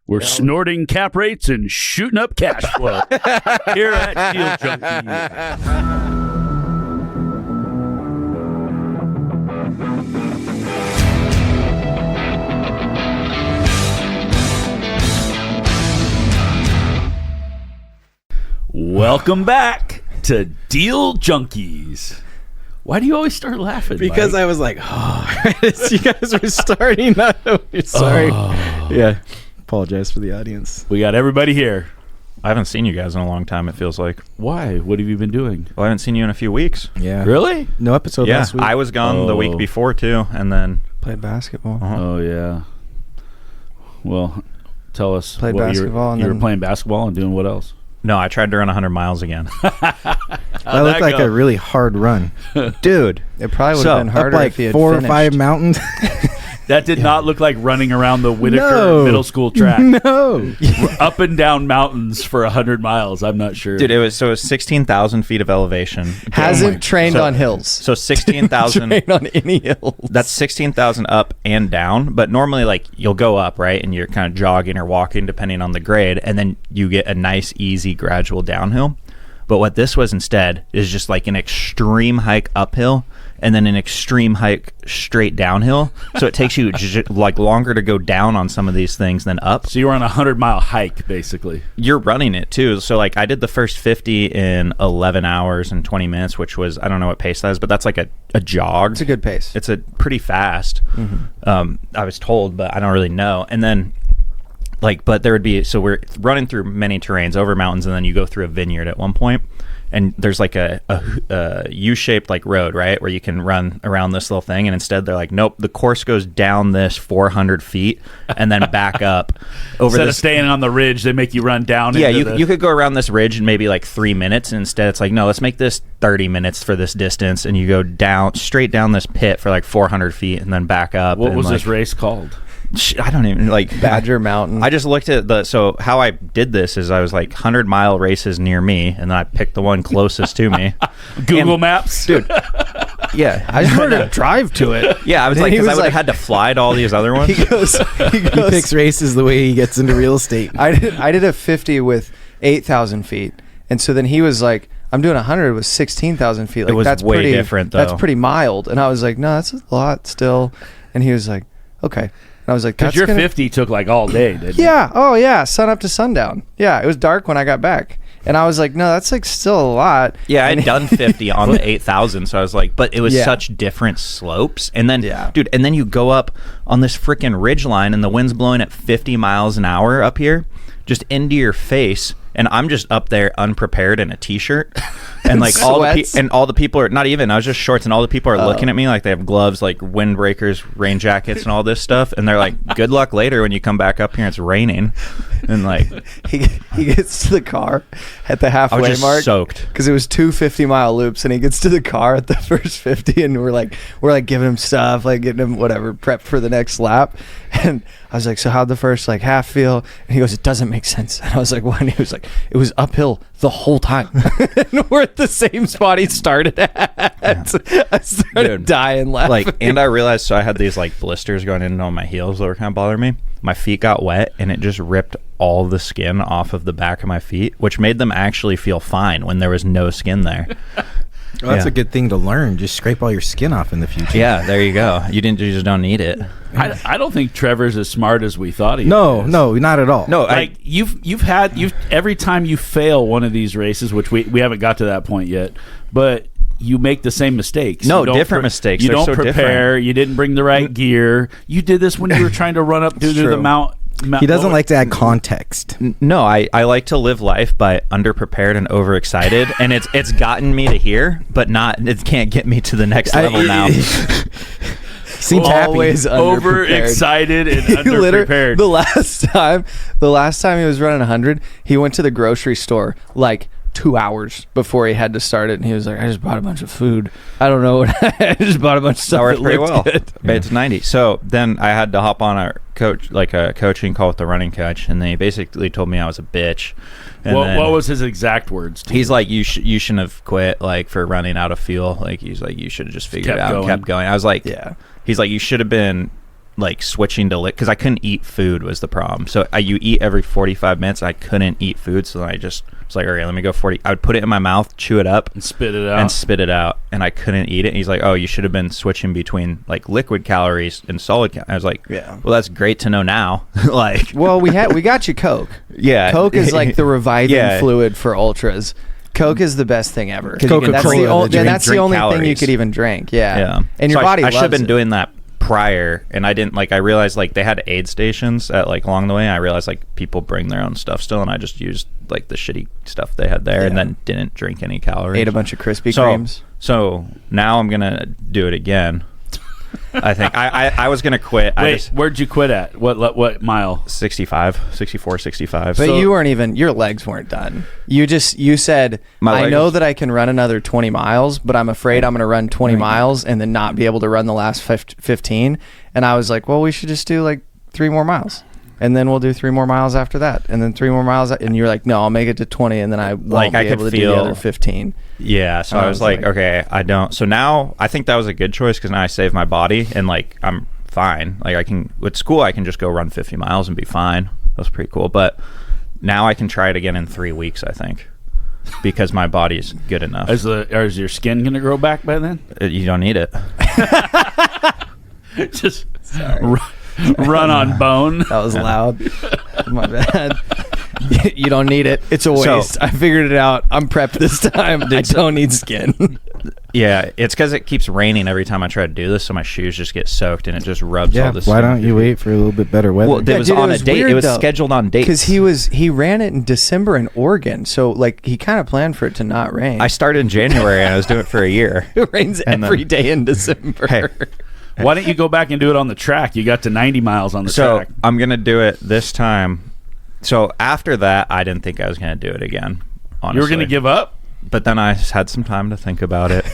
We're snorting cap rates and shooting up cash flow here at Deal Junkies. Welcome back to Deal Junkies. Why do you always start laughing? Because Mike? I was like, oh, you guys were starting. Sorry. Oh. Yeah. Apologize for the audience. We got everybody here. I haven't seen you guys in a long time, it feels like. Why? What have you been doing? Well, I haven't seen you in a few weeks. Yeah. Really? No episode Yeah, last week. I was gone the week before, too, and then... Played basketball. Oh, yeah. Well, tell us. Played what basketball. You were playing basketball and doing what else? No, I tried to run 100 miles again. That looked like a really hard run. Dude, it probably would have been harder up like if you had 4 finished. or 5 mountains. That did not look like running around the Whitaker Middle School track. No. Up and down mountains for 100 miles. I'm not sure. Dude, it was 16,000 feet of elevation. Hasn't trained on hills. So 16,000... Trained on any hills. That's 16,000 up and down, but normally, like, you'll go up, right, and you're kind of jogging or walking, depending on the grade, and then you get a nice, easy, gradual downhill. But what this was instead is just like an extreme hike uphill and then an extreme hike straight downhill. So it takes you like longer to go down on some of these things than up. So you were on a 100-mile hike, basically. You're running it too. So like I did the first 50 in 11 hours and 20 minutes, which was, I don't know what pace that is, but that's like a jog. It's a good pace. It's a pretty fast. I was told, but I don't really know. And then but there would be, so we're running through many terrains over mountains, and then you go through a vineyard at one point, and there's like a U-shaped like road, right, where you can run around this little thing, and instead they're like, nope, the course goes down this 400 feet and then back up over Instead this. of staying on the ridge, they make you run down. Yeah, you could go around this ridge in maybe like 3 minutes, and instead it's like, no, let's make this 30 minutes for this distance, and you go down straight down this pit for like 400 feet and then back up. What was like, this race called? I don't even like Badger Mountain. I just looked at so how I did this is I was like 100-mile races near me, and then I picked the one closest to me. Google Maps? Dude. Yeah. I just wanted to drive to it. Yeah, I was like, because I would have had to fly to all these other ones. He goes, He picks races the way he gets into real estate. I did a 50 with 8,000 feet. And so then he was like, I'm doing 100 with 16,000 feet. Like, It was that's way pretty different, though. That's pretty mild. And I was like, no, that's a lot still. And he was like, okay. And I was like, Because your 50 took like all day, didn't it? Yeah. Oh, yeah. Sun up to sundown. Yeah. It was dark when I got back. And I was like, no, that's like still a lot. Yeah, and I'd done 50 on the 8,000, so I was like, but it was Yeah. such different slopes. And then, Yeah. dude, and then you go up on this freaking ridge line, and the wind's blowing at 50 miles an hour up here, just into your face. And I'm just up there unprepared in a t-shirt, and like all the people are not even. I was just shorts, and all the people are looking at me like they have gloves, like windbreakers, rain jackets, and all this stuff. And they're like, "Good luck later when you come back up here. And it's raining." And like he gets to the car at the halfway I was just mark, soaked because it was 2 50-mile loops, and he gets to the car at the first 50, and we're like giving him stuff, like getting him whatever prepped for the next lap. And I was like, so how'd the first like half feel? And he goes, it doesn't make sense. And I was like, what? And he was like, it was uphill the whole time. And we're at the same spot he started at. Yeah. I started dying laughing. Like, and I realized, so I had these like blisters going in on my heels that were kind of bothering me. My feet got wet, and it just ripped all the skin off of the back of my feet, which made them actually feel fine when there was no skin there. Well, that's a good thing to learn. Just scrape all your skin off in the future. Yeah, there you go. You just don't need it. I don't think Trevor's as smart as we thought he is. No, not at all. No, like you've every time you fail one of these races, which we haven't got to that point yet, but you make the same mistakes. No, different mistakes. You They're don't so prepare. different. You didn't bring the right gear. You did this when you were trying to run up to the mount. He doesn't like to add context. No, I like to live life by underprepared and overexcited, and it's gotten me to here, but it can't get me to the next level now. Seems always happy. Overexcited and underprepared. The last time he was running 100, he went to the grocery store like 2 hours before he had to start it, and he was like, I just bought a bunch of food. I don't know what I just bought a bunch of stuff. That worked pretty well. Good. It's 90. So then I had to hop on a coaching call with the running coach, and they basically told me I was a bitch. And what was his exact words? He's like, you shouldn't have quit like for running out of fuel. Like he's like, you should have just figured it out and kept going. I was like, yeah. He's like, you should have been like switching to because I couldn't eat food was the problem. So you eat every 45 minutes. I couldn't eat food, so then I just was like, all right, let me go 40. I would put it in my mouth, chew it up, and spit it out, and I couldn't eat it. And he's like, oh, you should have been switching between like liquid calories and solid. I was like, yeah, well, that's great to know now. Like, well, we got you Coke. Yeah, Coke is like the reviving fluid for ultras. Coke is the best thing ever. That's the only thing you could even drink. Yeah. And your body I loves should have been it. doing that prior, and I didn't. Like, I realized like they had aid stations at like along the way. I realized like people bring their own stuff still, and I just used like the shitty stuff they had there, and then didn't drink any calories. Ate a bunch of Krispy Kremes. So now I'm gonna do it again. I think I was gonna quit. Wait, where'd you quit at? What mile? 64, 65. But you weren't even, your legs weren't done. You said, I know that I can run another 20 miles, but I'm afraid I'm going to run 20 miles and then not be able to run the last 15. And I was like, well, we should just do like 3 more miles. And then we'll do 3 more miles after that. And then 3 more miles. And you're like, no, I'll make it to 20. And then I won't be able to do the other 15. Yeah. So I was like, okay, I don't. So now I think that was a good choice because now I saved my body and like I'm fine. Like I can, with school, I can just go run 50 miles and be fine. That was pretty cool. But now I can try it again in 3 weeks, I think, because my body's good enough. Is your skin going to grow back by then? You don't need it. Just run on bone. That was loud. My bad. You don't need it. It's a waste. I figured it out. I'm prepped this time. I don't need skin. Yeah, it's because it keeps raining every time I try to do this, so my shoes just get soaked and it just rubs all this. Why don't you wait for a little bit better weather? Well, it was on a date. It was scheduled on dates. Because he ran it in December in Oregon, so like he kind of planned for it to not rain. I started in January and I was doing it for a year. It rains every day in December. Hey, why don't you go back and do it on the track? You got to 90 miles on the track. So I'm gonna do it this time. So after that, I didn't think I was gonna do it again. Honestly, you were gonna give up, but then I just had some time to think about it.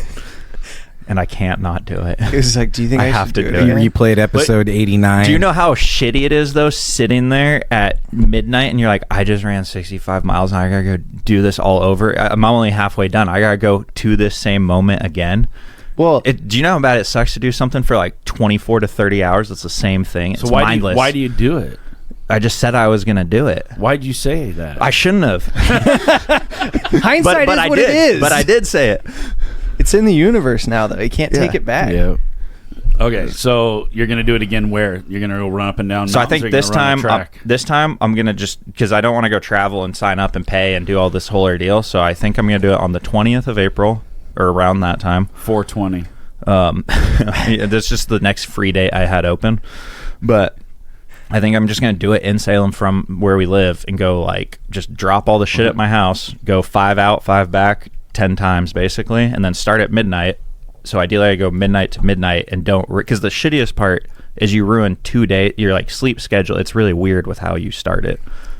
And I can't not do it. It was like, do you think I have to do it? You replayed episode 89. Do you know how shitty it is, though, sitting there at midnight and you're like, I just ran 65 miles and I gotta go do this all over. I'm only halfway done. I gotta go to this same moment again. Well, do you know how bad it sucks to do something for like 24 to 30 hours? It's the same thing. So it's mindless. Why do you do it? I just said I was going to do it. Why'd you say that? I shouldn't have. Hindsight is what it is. But I did say it. It's in the universe now, though. You can't take it back. Yeah. Okay, so you're going to do it again where? You're going to go run up and down mountains? So I think this time I'm going to just, because I don't want to go travel and sign up and pay and do all this whole ordeal. So I think I'm going to do it on the 20th of April or around that time. 420. That's just the next free date I had open. But I think I'm just going to do it in Salem from where we live and go like just drop all the shit at my house, go 5 out, 5 back 10 times basically, and then start at midnight. So ideally I go midnight to midnight and don't, because the shittiest part is you ruin 2 days, your like sleep schedule. It's really weird with how you start it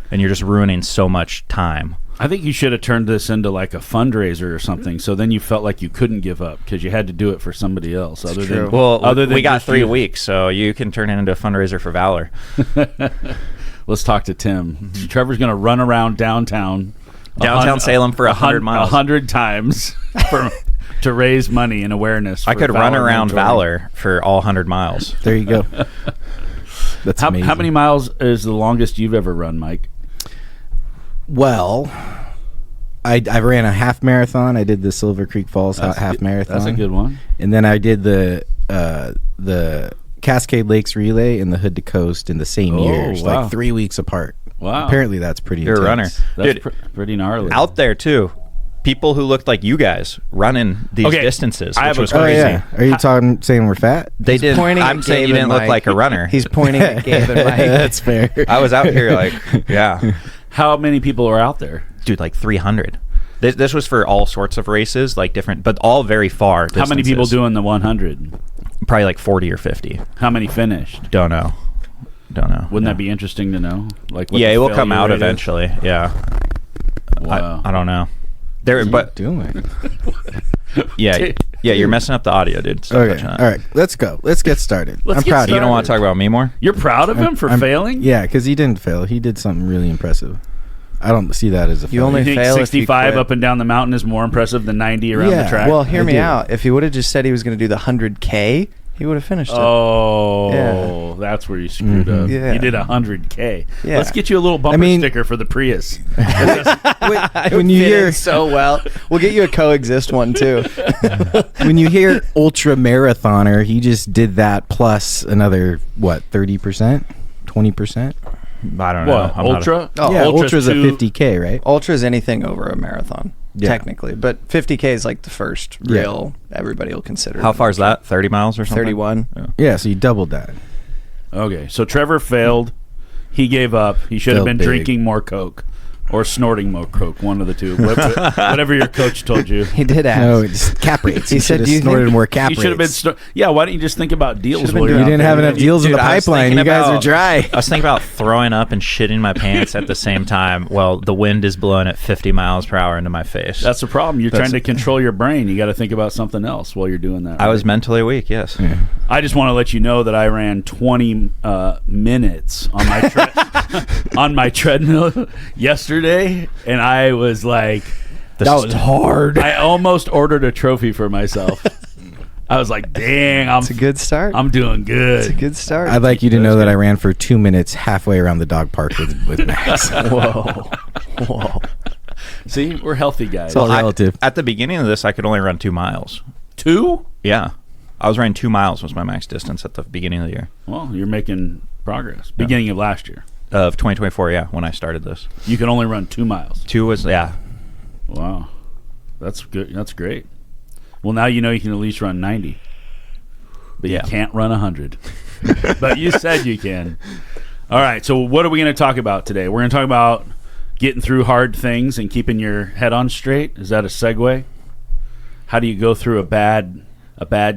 and you're just ruining so much time. I think you should have turned this into like a fundraiser or something. So then you felt like you couldn't give up because you had to do it for somebody else. We got 3 weeks, so you can turn it into a fundraiser for Valor. Let's talk to Tim. Mm-hmm. Trevor's going to run around downtown Salem for 100 miles. 100 times to raise money and awareness. I could run around Valor for all 100 miles. There you go. That's amazing. How many miles is the longest you've ever run, Mike? Well, I ran a half marathon. I did the Silver Creek Falls half marathon. That's a good one. And then I did the Cascade Lakes Relay and the Hood to Coast in the same years, wow. like 3 weeks apart. Wow. Apparently that's pretty You're intense. a runner. That's pretty gnarly. Out there, too. People who looked like you guys running these distances, which was crazy. Oh, yeah. Are you saying we're fat? They did. I'm saying you didn't look like a runner. He's pointing at Gabe and Mike. That's fair. I was out here like, yeah. How many people are out there? Dude, like 300. This was for all sorts of races, like different, but all very far distances. How many people doing the 100? Probably like 40 or 50. How many finished? Don't know. Wouldn't that be interesting to know? Like, yeah, it will come out eventually. Yeah. Wow. I don't know. What are you doing? Yeah, you're messing up the audio, dude. Stop okay, all right, let's go. Let's get started. I'm proud of you. You don't want to talk about me more? You're proud of him for failing? Yeah, because he didn't fail. He did something really impressive. I don't see that as a failure. You only think fail 65 if you up and down the mountain is more impressive than 90 around the track? Well, hear me out. If he would have just said he was going to do the 100K, he would have finished it. Oh, that's where you screwed up. Yeah. You did 100K. Yeah. Let's get you a little bumper sticker for the Prius. When you hear so well, we'll get you a coexist one too. when you hear ultra marathoner, he just did that plus another 30%, 20%. I don't know. What, Ultra? Yeah, Ultra's a 50K, right? Ultra is anything over a marathon, Yeah. technically, but 50K is like the first real. Everybody will consider. How far is that? 30 miles or something? 31. Yeah, so you doubled that. Okay, so Trevor failed. He gave up. He should have Failed been big. drinking more Coke or snorting more Coke, one of the two. Whatever your coach told you. He did ask. No, it's cap rates. He He said, said "Do you snorted think- more cap You rates. should have been. Yeah, why don't you just think about deals Should've been while you're doing You out didn't there? have enough deals in Dude, the I was pipeline. thinking You guys about- are dry. I was thinking about throwing up and shitting my pants at the same time. Well, the wind is blowing at 50 miles per hour into my face. That's the problem. You're trying to control your brain. You got to think about something else while you're doing that. I was mentally weak, yes. I just want to let you know that I ran 20 minutes on my on my treadmill yesterday, and I was like, That was hard. I almost ordered a trophy for myself. I was like, dang, It's a good start. I'm doing It's a good. good start. I'd like you to know that I ran for 2 minutes halfway around the dog park with Max. Whoa. See, we're healthy guys. It's all relative. At the beginning of this, I could only run 2 miles. 2? Yeah. I was running 2 miles was my max distance at the beginning of the year. Well, you're making progress. Beginning of last year, Of 2024, yeah, when I started this. you can only run 2 miles. 2 was, yeah. Wow, that's good. That's great. Well, now you know you can at least run 90, but Yeah. you can't run 100. But you said you can. All right. So what are we going to talk about today? We're going to talk about getting through hard things and keeping your head on straight. Is that a segue? How do you go through a bad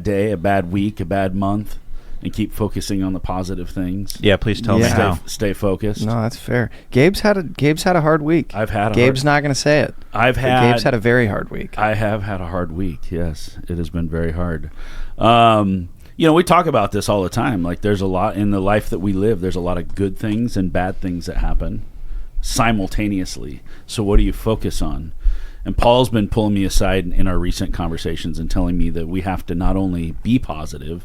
day, a bad week, a bad month, and keep focusing on the positive things? Yeah, please tell me Yeah. how. Stay focused. No, that's fair. Gabe's had a hard week. I've had a Gabe's hard- not going to say it. I've But had. Gabe's had a very hard week. I have had a hard week. Yes, it has been very hard. We talk about this all the time. Like, there's a lot in the life that we live. There's a lot of good things and bad things that happen simultaneously. So what do you focus on? And Paul's been pulling me aside in our recent conversations and telling me that we have to not only be positive,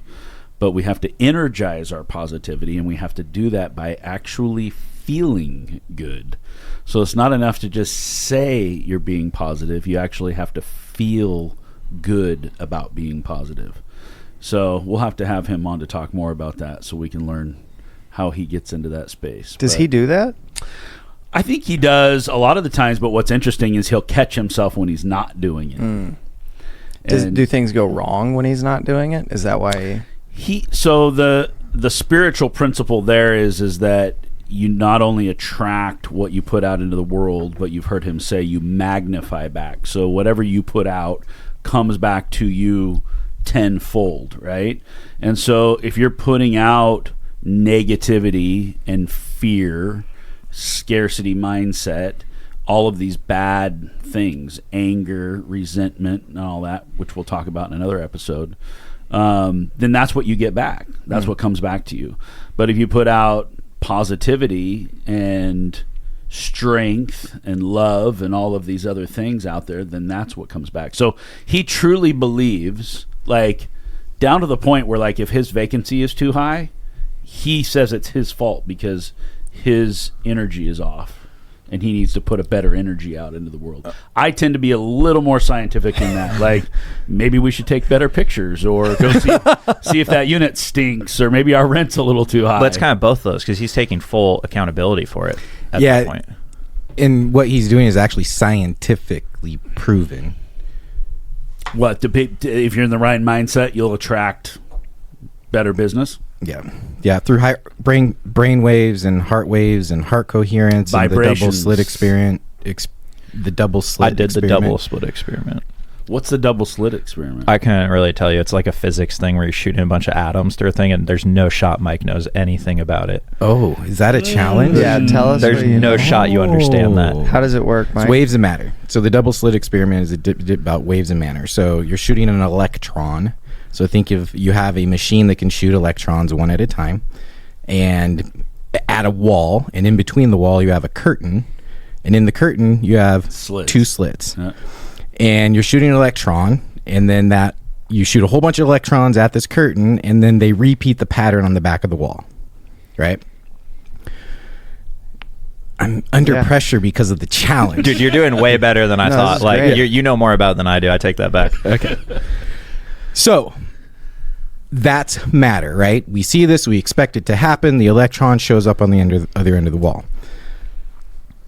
but we have to energize our positivity, and we have to do that by actually feeling good. So it's not enough to just say you're being positive. You actually have to feel good about being positive. So we'll have to have him on to talk more about that so we can learn how he gets into that space. Does But he do that? I think he does a lot of the times, but what's interesting is he'll catch himself when he's not doing it. And Do things go wrong when he's not doing it? Is that why? So the spiritual principle there is that you not only attract what you put out into the world, but you've heard him say you magnify back. So whatever you put out comes back to you tenfold, right? And so if you're putting out negativity and fear, scarcity mindset, all of these bad things, anger, resentment, and all that, which we'll talk about in another episode, then that's what you get back. That's what comes back to you. But if you put out positivity and strength and love and all of these other things out there, then that's what comes back. So he truly believes, like, down to the point where, like, if his vacancy is too high, he says it's his fault because his energy is off and he needs to put a better energy out into the world. I tend to be a little more scientific than that. Like, maybe we should take better pictures or go see if that unit stinks, or maybe our rent's a little too high. But it's kind of both of those because he's taking full accountability for it at that point. And what he's doing is actually scientifically proven. What, if you're in the right mindset, you'll attract better business? Yeah, through high brain waves and heart coherence, and the double Vibrations. slit experiment. The double slit. I did the experiment. double split experiment. What's the double slit experiment? I couldn't really tell you. It's like a physics thing where you're shooting a bunch of atoms through a thing, and there's no shot Mike knows anything about it. Oh, is that a challenge? Yeah, tell us. There's what you no know. shot you understand that. Oh. How does it work, Mike? It's waves of matter. So the double slit experiment is about waves of matter. So you're shooting an electron. So think if you have a machine that can shoot electrons one at a time, and at a wall, and in between the wall you have a curtain, and in the curtain you have Slits. two slits. Yeah. And you're shooting an electron, and then that you shoot a whole bunch of electrons at this curtain, and then they repeat the pattern on the back of the wall, right? I'm under pressure because of the challenge. Dude, you're doing way better than I thought. Like, you know more about than I do. I take that back. Okay. So that's matter, right? We see this, we expect it to happen. The electron shows up on the other end of the wall.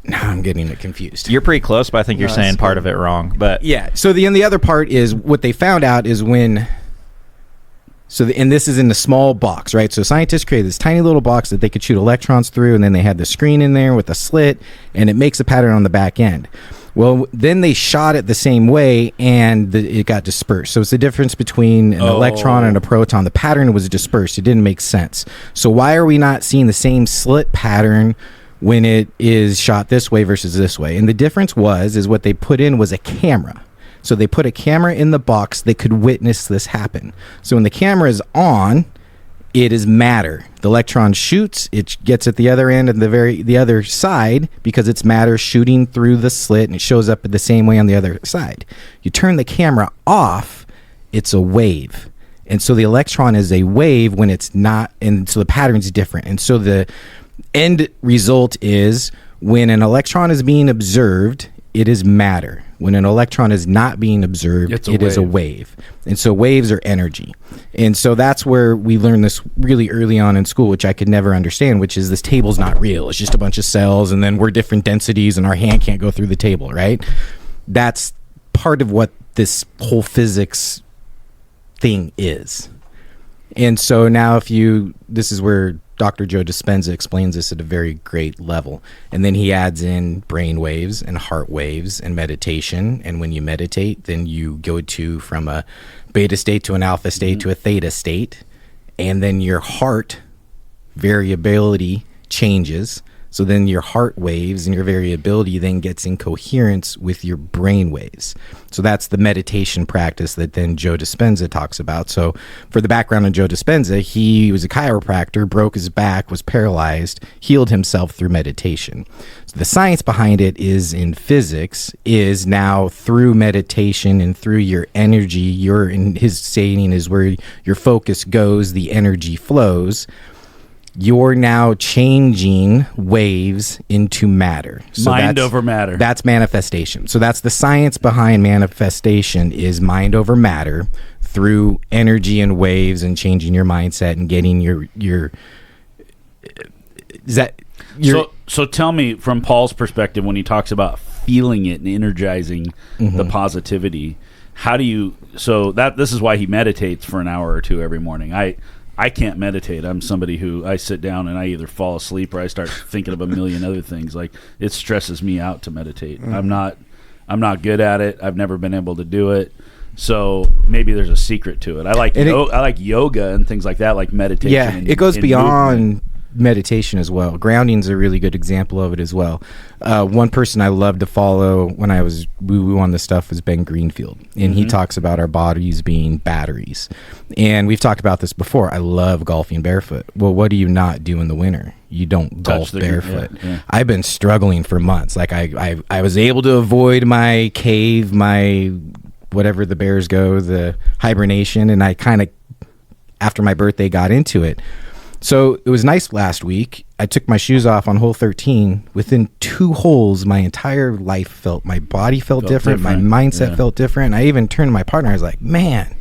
Now I'm getting it confused. You're pretty close, but I think you're saying part of it wrong. But yeah. So the other part is what they found out is when. And this is in the small box, right? So scientists created this tiny little box that they could shoot electrons through, and then they had the screen in there with a slit, and it makes a pattern on the back end. Well, then they shot it the same way, and it got dispersed. So it's the difference between an electron and a proton. The pattern was dispersed. It didn't make sense. So why are we not seeing the same slit pattern when it is shot this way versus this way? And the difference is what they put in was a camera. So they put a camera in the box that could witness this happen. So when the camera is on, it is matter. The electron shoots, it gets at the other end and the other side because it's matter shooting through the slit, and it shows up the same way on the other side. You turn the camera off, it's a wave. And so the electron is a wave when it's not, and so the pattern's different. And so the end result is when an electron is being observed, it is matter. When an electron is not being observed, it is a wave. And so waves are energy. And so that's where we learned this really early on in school, which I could never understand, which is this table's not real. It's just a bunch of cells, and then we're different densities, and our hand can't go through the table, right? That's part of what this whole physics thing is. And so now this is where Dr. Joe Dispenza explains this at a very great level. And then he adds in brain waves and heart waves and meditation. And when you meditate, then you go from a beta state to an alpha state to a theta state. And then your heart variability changes. So then your heart waves and your variability then gets in coherence with your brain waves. So that's the meditation practice that then Joe Dispenza talks about. So for the background on Joe Dispenza, he was a chiropractor, broke his back, was paralyzed, healed himself through meditation. So the science behind it is in physics, is now through meditation and through your energy, in his saying is where your focus goes, the energy flows. You're now changing waves into matter. So mind over matter. That's manifestation. So that's the science behind manifestation, is mind over matter through energy and waves and changing your mindset and getting So tell me, from Paul's perspective, when he talks about feeling it and energizing the positivity, how do you, this is why he meditates for an hour or two every morning. I can't meditate. I'm somebody who, I sit down and I either fall asleep or I start thinking of a million other things. Like, it stresses me out to meditate. I'm not good at it. I've never been able to do it. So maybe there's a secret to it. I like yoga and things like that, like meditation. Yeah, it goes beyond meditation as well. Grounding's a really good example of it as well. One person I loved to follow when I was woo-woo on this stuff was Ben Greenfield, and he talks about our bodies being batteries. And we've talked about this before. I love golfing barefoot. Well, what do you not do in the winter? You don't golf barefoot. Yeah. I've been struggling for months. Like I was able to avoid my cave, my whatever the bears go, the hibernation, and I kind of, after my birthday, got into it. So it was nice last week. I took my shoes off on hole 13. Within 2 holes, my entire my body felt different. My mindset felt different. I even turned to my partner. I was like, man,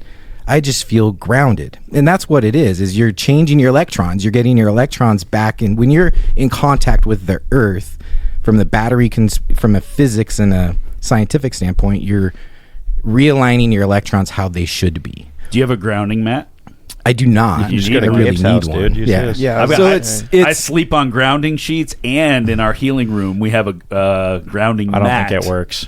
I just feel grounded. And that's what it is you're changing your electrons. You're getting your electrons back. And when you're in contact with the earth, from the battery, from a physics and a scientific standpoint, you're realigning your electrons how they should be. Do you have a grounding mat? I do not. You just got a really house, need one. dude. Yeah. So I sleep on grounding sheets, and in our healing room we have a grounding mat. I don't think it works.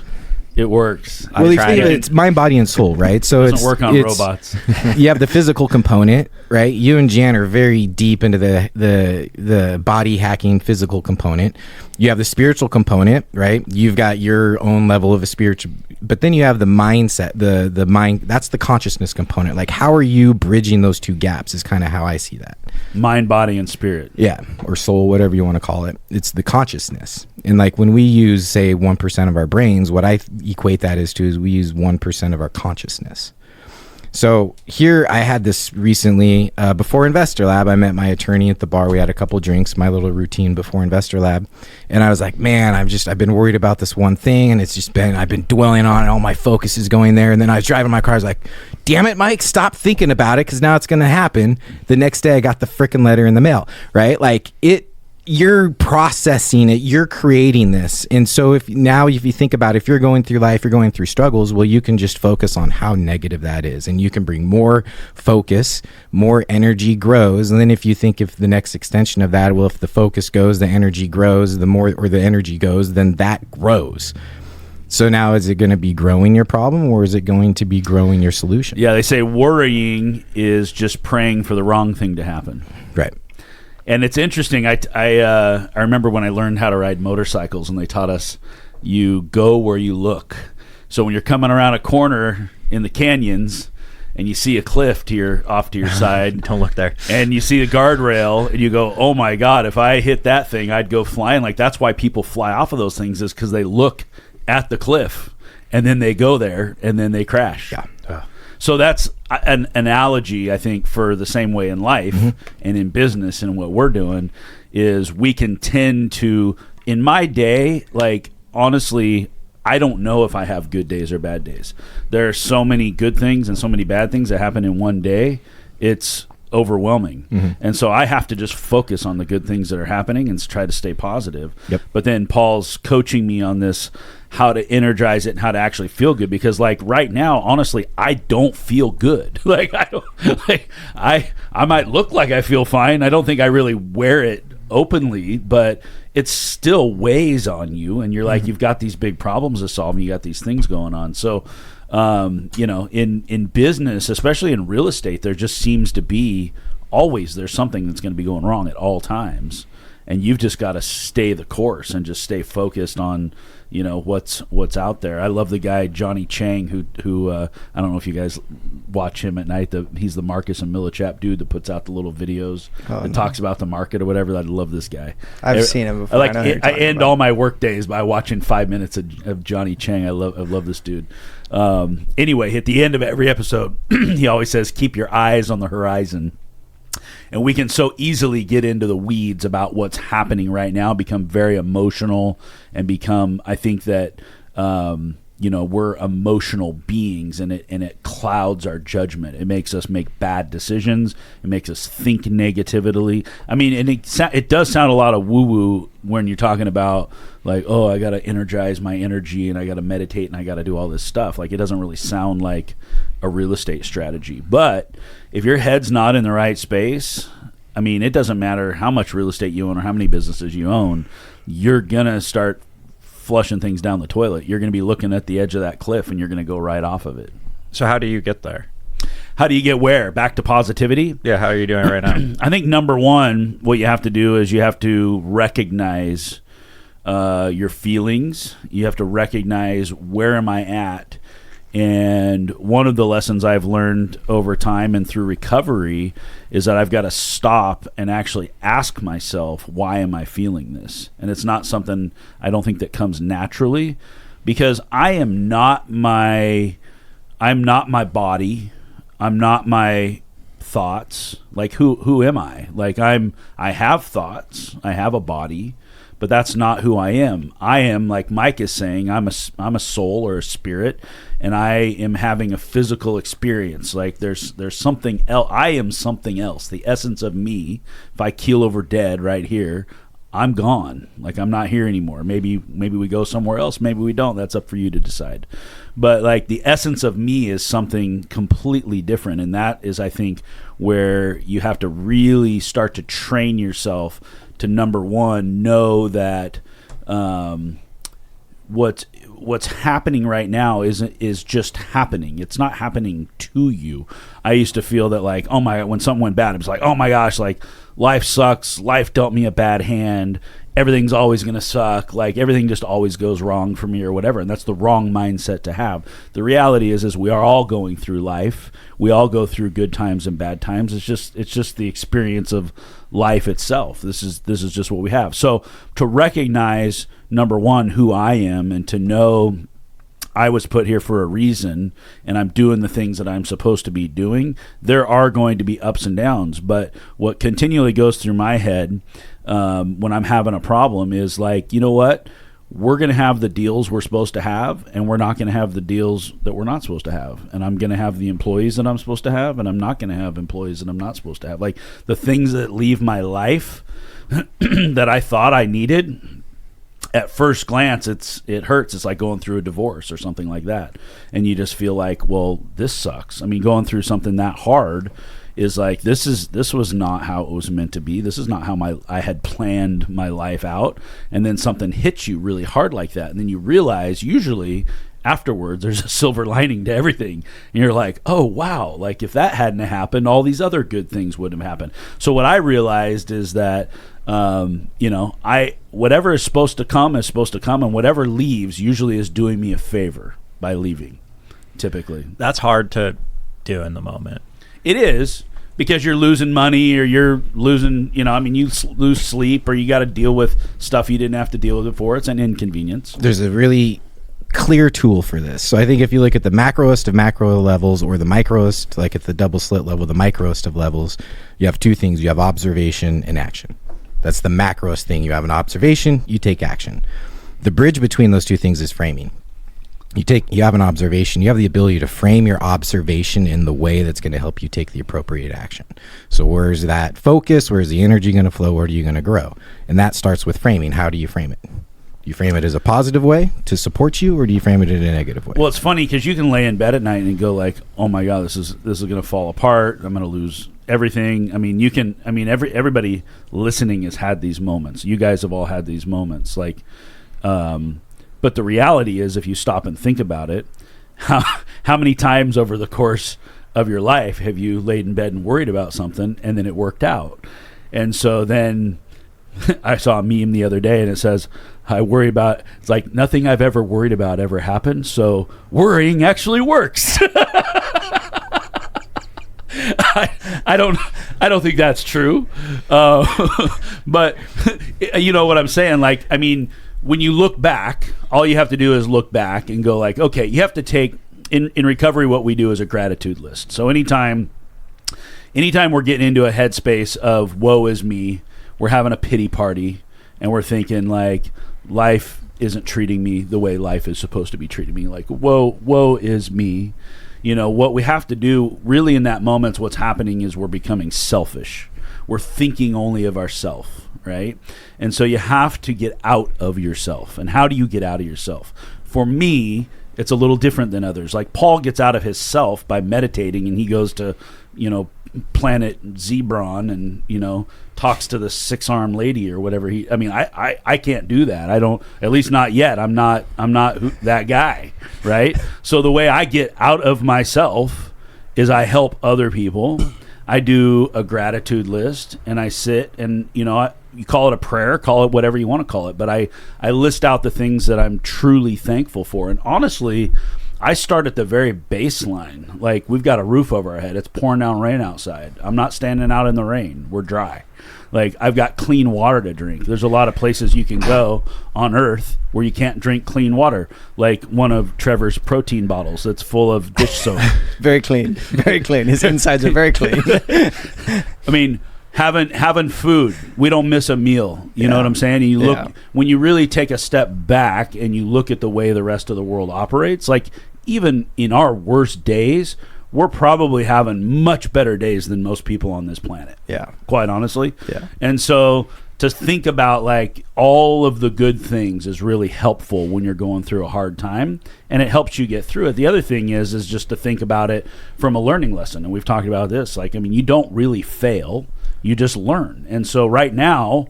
It works. Well, it's mind, body, and soul, right? So it doesn't work on robots. You have the physical component, right? You and Jan are very deep into the body hacking physical component. You have the spiritual component, right? You've got your own level of a spiritual, but then you have the mindset, the mind. That's the consciousness component. Like, how are you bridging those two gaps? Is kind of how I see that. Mind, body, and spirit. Yeah, or soul, whatever you want to call it. It's the consciousness. And like when we use, say, 1% of our brains, what I equate that is we use 1% of our consciousness. So here I had this recently before Investor Lab. I met my attorney at the bar. We had a couple drinks, my little routine before Investor Lab. And I was like, man, I've been worried about this one thing. And I've been dwelling on it. All my focus is going there. And then I was driving my car. I was like, damn it, Mike, stop thinking about it. Cause now it's going to happen. The next day I got the freaking letter in the mail, right? Like you're processing it, you're creating this. And so if you think about it, if you're going through life, you're going through struggles, well, you can just focus on how negative that is. And you can bring more focus, more energy grows. And then if you think if the next extension of that, well, if the focus goes, the energy grows, the more, or the energy goes, then that grows. So now is it going to be growing your problem or is it going to be growing your solution? Yeah, they say worrying is just praying for the wrong thing to happen. Right. And it's interesting. I remember when I learned how to ride motorcycles, and they taught us you go where you look. So when you're coming around a corner in the canyons, and you see a cliff off to your side, don't look there, and you see a guardrail, and you go, "Oh my God! If I hit that thing, I'd go flying." Like that's why people fly off of those things, is because they look at the cliff, and then they go there, and then they crash. Yeah. So that's an analogy, I think, for the same way in life and in business and what we're doing is we can tend to, in my day, like, honestly, I don't know if I have good days or bad days. There are so many good things and so many bad things that happen in one day. It's overwhelming. And so I have to just focus on the good things that are happening and try to stay positive. Yep. But then Paul's coaching me on this, how to energize it and how to actually feel good, because like right now, honestly, I don't feel good. Like I might look like I feel fine. I don't think I really wear it openly, but it still weighs on you, and you're like, you've got these big problems to solve and you got these things going on. So in business, especially in real estate, there just seems to be always there's something that's going to be going wrong at all times, and you've just got to stay the course and just stay focused on what's out there. I love the guy Johnny Chang who I don't know if you guys watch him at night. He's the Marcus and Millichap dude that puts out the little videos and talks about the market or whatever. I love this guy. I've seen him before. I end all my work days by watching 5 minutes of Johnny Chang. I love this dude. Anyway, at the end of every episode, he always says, "Keep your eyes on the horizon." And we can so easily get into the weeds about what's happening right now, become very emotional, and become, I think that, we're emotional beings, and it clouds our judgment. It makes us make bad decisions. It makes us think negatively. I mean, and it does sound a lot of woo-woo when you're talking about like, oh, I got to energize my energy and I got to meditate and I got to do all this stuff. Like, it doesn't really sound like a real estate strategy. But if your head's not in the right space, I mean, it doesn't matter how much real estate you own or how many businesses you own, you're going to start flushing things down the toilet. You're going to be looking at the edge of that cliff and you're going to go right off of it. So how do you get there? How do you get where? Back to positivity? Yeah, how are you doing right now? I think number one, what you have to do is you have to recognize your feelings. You have to recognize, where am I at? And one of the lessons I've learned over time and through recovery is that I've got to stop and actually ask myself, why am I feeling this? And it's not something, I don't think, that comes naturally, because I'm not my body. I'm not my thoughts. Like, who am I? Like, I have thoughts. I have a body, but that's not who I am. I am, like Mike is saying, I'm a soul or a spirit, and I am having a physical experience. Like, there's something else. I am something else. The essence of me, if I keel over dead right here, I'm gone. Like, I'm not here anymore. Maybe we go somewhere else. Maybe we don't. That's up for you to decide. But like, the essence of me is something completely different. And that is, I think, where you have to really start to train yourself to, number one, know that what's happening right now is just happening. It's not happening to you. I used to feel that, like, oh my, when something went bad, it was like, oh my gosh, like, life sucks. Life dealt me a bad hand. Everything's always going to suck. Like, everything just always goes wrong for me or whatever. And that's the wrong mindset to have. The reality is we are all going through life. We all go through good times and bad times. It's just the experience of life itself. This is just what we have. So to recognize, number one, who I am, and to know I was put here for a reason and I'm doing the things that I'm supposed to be doing, there are going to be ups and downs. But what continually goes through my head when I'm having a problem is like, you know what? We're going to have the deals we're supposed to have, and we're not going to have the deals that we're not supposed to have. And I'm going to have the employees that I'm supposed to have, and I'm not going to have employees that I'm not supposed to have. Like the things that leave my life that I thought I needed, at first glance, it hurts. It's like going through a divorce or something like that. And you just feel like, well, this sucks. I mean, going through something that hard is like, this was not how it was meant to be. This is not how I had planned my life out. And then something hits you really hard like that. And then you realize usually afterwards there's a silver lining to everything. And you're like, oh, wow. Like if that hadn't happened, all these other good things wouldn't have happened. So what I realized is that, whatever is supposed to come, and whatever leaves usually is doing me a favor by leaving, typically. That's hard to do in the moment. It is, because you're losing money or you're losing, you lose sleep, or you got to deal with stuff you didn't have to deal with before. It's an inconvenience. There's a really clear tool for this. So I think if you look at the macroest of macro levels, or the microest, like at the double slit level, the microest of levels, you have two things. You have observation and action. That's the macroest thing. You have an observation, you take action. The bridge between those two things is framing. You have an observation, you have the ability to frame your observation in the way that's going to help you take the appropriate action. So where's that focus? Where's the energy going to flow? Where are you going to grow? And that starts with framing. How do you frame it? You frame it as a positive way to support you, or do you frame it in a negative way? Well, it's funny because you can lay in bed at night and go like, oh my God, this is going to fall apart. I'm going to lose everything. I mean, everybody listening has had these moments. You guys have all had these moments. Like, but the reality is, if you stop and think about it, how many times over the course of your life have you laid in bed and worried about something and then it worked out? And so then I saw a meme the other day and it says, it's like nothing I've ever worried about ever happened. So worrying actually works. I don't think that's true. But you know what I'm saying? Like, I mean, when you look back, all you have to do is look back and go like, okay, you have to take in recovery, what we do is a gratitude list. So anytime we're getting into a headspace of woe is me, we're having a pity party and we're thinking like life isn't treating me the way life is supposed to be treating me. Like, woe is me. You know, what we have to do really in that moment, what's happening is we're becoming selfish. We're thinking only of ourselves, right? And so you have to get out of yourself. And how do you get out of yourself? For me, it's a little different than others. Like Paul gets out of his self by meditating, and he goes to, planet Zebron and, talks to the 6-armed lady or whatever. I can't do that. I don't, at least not yet. I'm not that guy, right? So the way I get out of myself is I help other people. I do a gratitude list and I sit and, you call it a prayer, call it whatever you want to call it. But I list out the things that I'm truly thankful for. And honestly, I start at the very baseline. Like, we've got a roof over our head. It's pouring down rain outside. I'm not standing out in the rain. We're dry. Like, I've got clean water to drink. There's a lot of places you can go on Earth where you can't drink clean water. Like one of Trevor's protein bottles that's full of dish soap. Very clean. Very clean. His insides are very clean. I mean, having food, we don't miss a meal. You know what I'm saying? And you look, when you really take a step back and you look at the way the rest of the world operates, like even in our worst days, we're probably having much better days than most people on this planet. Yeah. Quite honestly. Yeah. And so to think about like all of the good things is really helpful when you're going through a hard time, and it helps you get through it. The other thing is just to think about it from a learning lesson. And we've talked about this. Like, I mean, you don't really fail. You just learn. And so right now,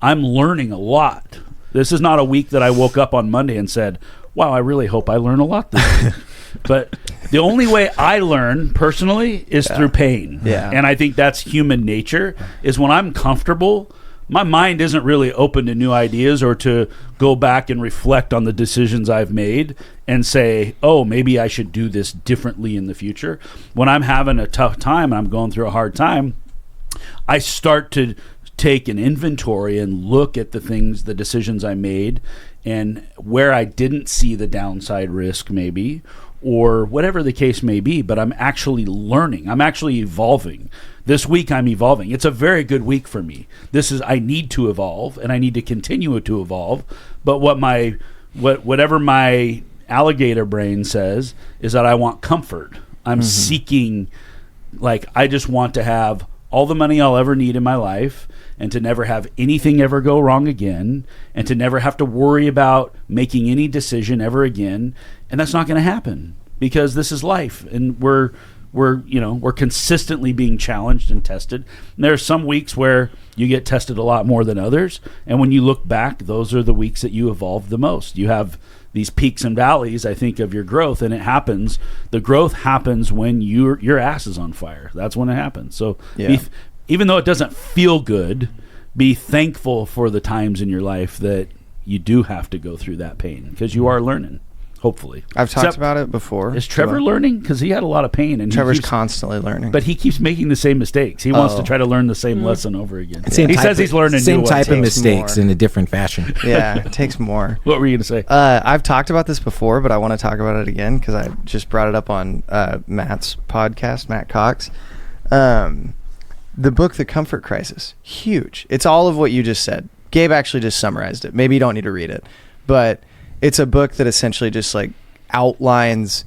I'm learning a lot. This is not a week that I woke up on Monday and said, wow, I really hope I learn a lot this week. But the only way I learn personally is through pain. Yeah. And I think that's human nature, is when I'm comfortable, my mind isn't really open to new ideas or to go back and reflect on the decisions I've made and say, oh, maybe I should do this differently in the future. When I'm having a tough time and I'm going through a hard time, I start to take an inventory and look at the decisions I made, and where I didn't see the downside risk maybe, or whatever the case may be, but I'm actually learning. I'm actually evolving. This week I'm evolving. It's a very good week for me. I need to evolve, and I need to continue to evolve. But whatever my alligator brain says is that I want comfort. I'm seeking, like, I just want to have all the money I'll ever need in my life, and to never have anything ever go wrong again, and to never have to worry about making any decision ever again. And that's not going to happen, because this is life, and we're consistently being challenged and tested. And there are some weeks where you get tested a lot more than others, and when you look back, those are the weeks that you evolve the most. You have these peaks and valleys, I think, of your growth, and the growth happens when your ass is on fire. That's when it happens. So even though it doesn't feel good, be thankful for the times in your life that you do have to go through that pain, because you are learning. Hopefully. I've talked about it before. Is Trevor learning? Because he had a lot of pain. And Trevor's constantly learning. But he keeps making the same mistakes. He wants to try to learn the same lesson over again. He says he's learning same type of mistakes in a different fashion. Yeah, it takes more. What were you going to say? I've talked about this before, but I want to talk about it again because I just brought it up on Matt's podcast, Matt Cox. The book, The Comfort Crisis, huge. It's all of what you just said. Gabe actually just summarized it. Maybe you don't need to read it, but it's a book that essentially just like outlines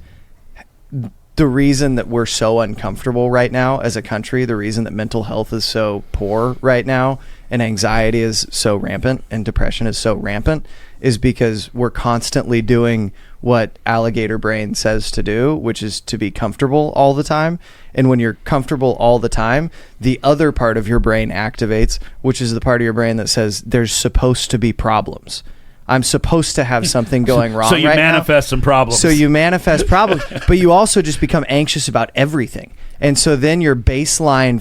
the reason that we're so uncomfortable right now as a country, the reason that mental health is so poor right now, and anxiety is so rampant, and depression is so rampant, is because we're constantly doing what alligator brain says to do, which is to be comfortable all the time. And when you're comfortable all the time, the other part of your brain activates, which is the part of your brain that says there's supposed to be problems. I'm supposed to have something going wrong right now. So you manifest some problems. So you manifest problems, but you also just become anxious about everything. And so then your baseline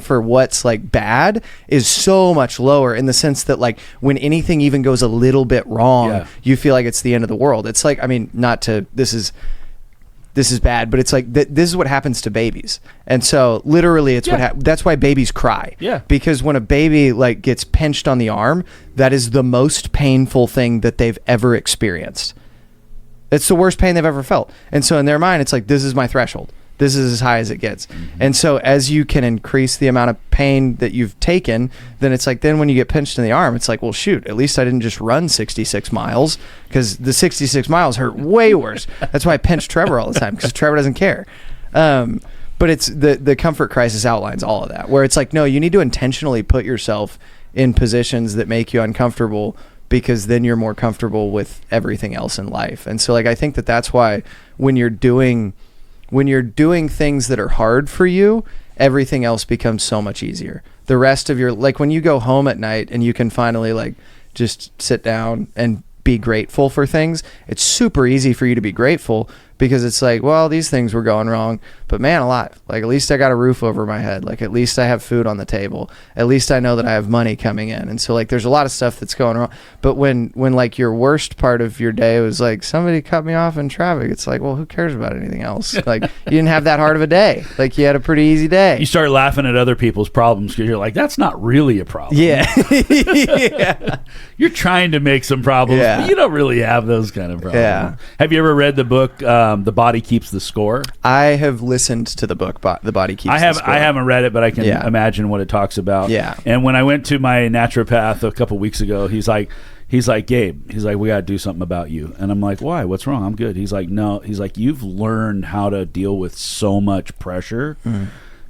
for what's like bad is so much lower, in the sense that like when anything even goes a little bit wrong, you feel like it's the end of the world. It's like, I mean, this is bad, but it's like this is what happens to babies. And so literally it's that's why babies cry. Yeah. Because when a baby like gets pinched on the arm, that is the most painful thing that they've ever experienced. It's the worst pain they've ever felt. And so in their mind, it's like, this is my threshold. This is as high as it gets. And so as you can increase the amount of pain that you've taken, then it's like, then when you get pinched in the arm, it's like, well, shoot, at least I didn't just run 66 miles, because the 66 miles hurt way worse. That's why I pinch Trevor all the time, because Trevor doesn't care. But it's the Comfort Crisis outlines all of that, where it's like, no, you need to intentionally put yourself in positions that make you uncomfortable, because then you're more comfortable with everything else in life. And so like, I think that that's why when you're doing things that are hard for you, everything else becomes so much easier. The rest of your, like when you go home at night and you can finally like just sit down and be grateful for things, it's super easy for you to be grateful, because it's like, well, these things were going wrong, but man alive, like at least I got a roof over my head, like at least I have food on the table, at least I know that I have money coming in. And so like there's a lot of stuff that's going wrong, but when like your worst part of your day was like, somebody cut me off in traffic, it's like, well, who cares about anything else? Like you didn't have that hard of a day, like you had a pretty easy day. You start laughing at other people's problems because you're like, that's not really a problem. Yeah. Yeah. You're trying to make some problems, but you don't really have those kind of problems. Yeah. Have you ever read the book The Body Keeps the Score? I have listened to the book The Body Keeps the Score. I haven't read it, but I can imagine what it talks about. Yeah. And when I went to my naturopath a couple weeks ago, he's like, Gabe, he's like, we got to do something about you. And I'm like, why? What's wrong? I'm good. He's like, no. He's like, you've learned how to deal with so much pressure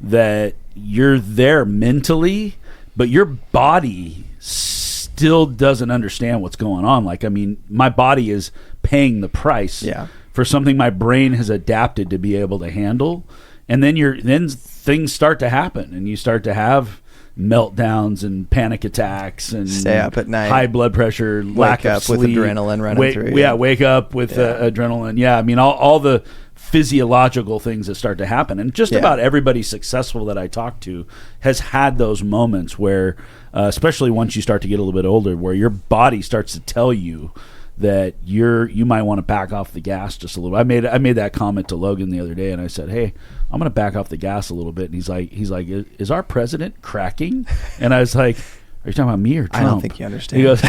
that you're there mentally, but your body still doesn't understand what's going on. Like, I mean, my body is paying the price for something my brain has adapted to be able to handle. And then things start to happen, and you start to have meltdowns and panic attacks and stay up at night, high blood pressure, lack of sleep, with adrenaline running through. Wake up with adrenaline. Yeah, I mean all the physiological things that start to happen, and just about everybody successful that I talk to has had those moments where, especially once you start to get a little bit older, where your body starts to tell you that you might want to back off the gas just a little. I made that comment to Logan the other day, and I said, hey, I'm going to back off the gas a little bit. And he's like, is our president cracking? And I was like, Are you talking about me or Trump? I don't think you understand. He goes,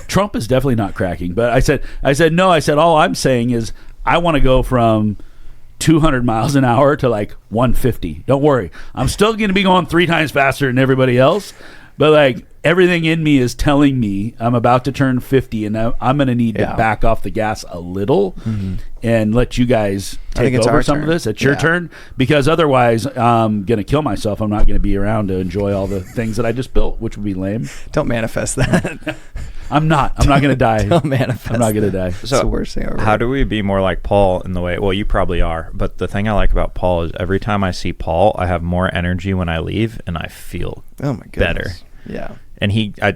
Trump is definitely not cracking. But I said, no. I said, all I'm saying is I want to go from 200 miles an hour to like 150. Don't worry. I'm still going to be going 3 times faster than everybody else. But like everything in me is telling me I'm about to turn 50 and I'm going to need to back off the gas a little and let you guys take over some of this. It's your turn, because otherwise I'm going to kill myself. I'm not going to be around to enjoy all the things that I just built, which would be lame. Don't manifest that. I'm not going to die. Don't manifest. I'm not going to die. It's the worst thing ever. How do we be more like Paul in the way? Well, you probably are, but the thing I like about Paul is every time I see Paul, I have more energy when I leave, and I feel better. Yeah. And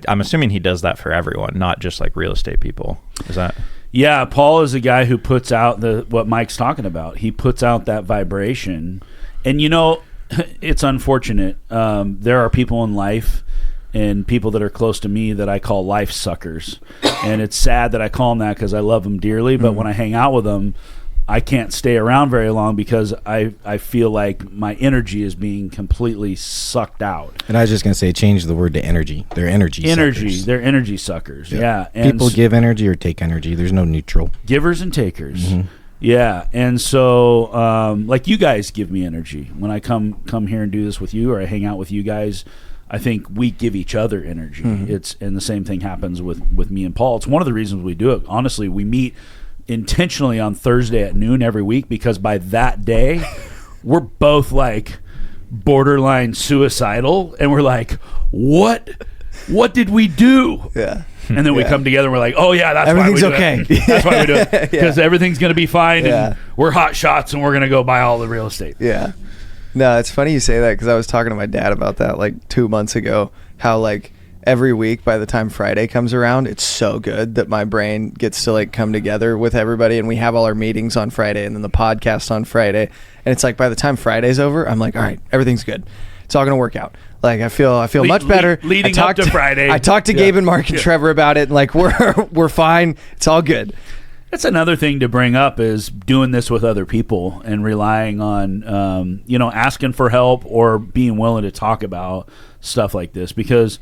I'm assuming he does that for everyone, not just like real estate people. Is that? Yeah, Paul is a guy who puts out what Mike's talking about. He puts out that vibration, and it's unfortunate. There are people in life and people that are close to me that I call life suckers, and it's sad that I call them that because I love them dearly. But when I hang out with them, I can't stay around very long because I feel like my energy is being completely sucked out. And I was just going to say, change the word to energy. They're energy suckers. They're energy suckers. Yeah. And people give energy or take energy. There's no neutral. Givers and takers. Yeah. And so like you guys give me energy. When I come here and do this with you or I hang out with you guys, I think we give each other energy. And the same thing happens with me and Paul. It's one of the reasons we do it. Honestly, we meet intentionally on Thursday at noon every week because by that day we're both like borderline suicidal and we're like, what did we do? Yeah. And then we come together and we're like, oh yeah, that's everything's why we do it. That's why we do it, because everything's going to be fine and we're hot shots and we're going to go buy all the real estate. Yeah. No, it's funny you say that because I was talking to my dad about that like 2 months ago, how like every week by the time Friday comes around, it's so good that my brain gets to like come together with everybody, and we have all our meetings on Friday and then the podcast on Friday, and it's like by the time Friday's over, I'm like, all right, everything's good. It's all going to work out. Like I feel much better. Leading up to Friday. I talked to Gabe and Mark and Trevor about it, and like we're fine. It's all good. That's another thing to bring up is doing this with other people and relying on, asking for help or being willing to talk about stuff like this, because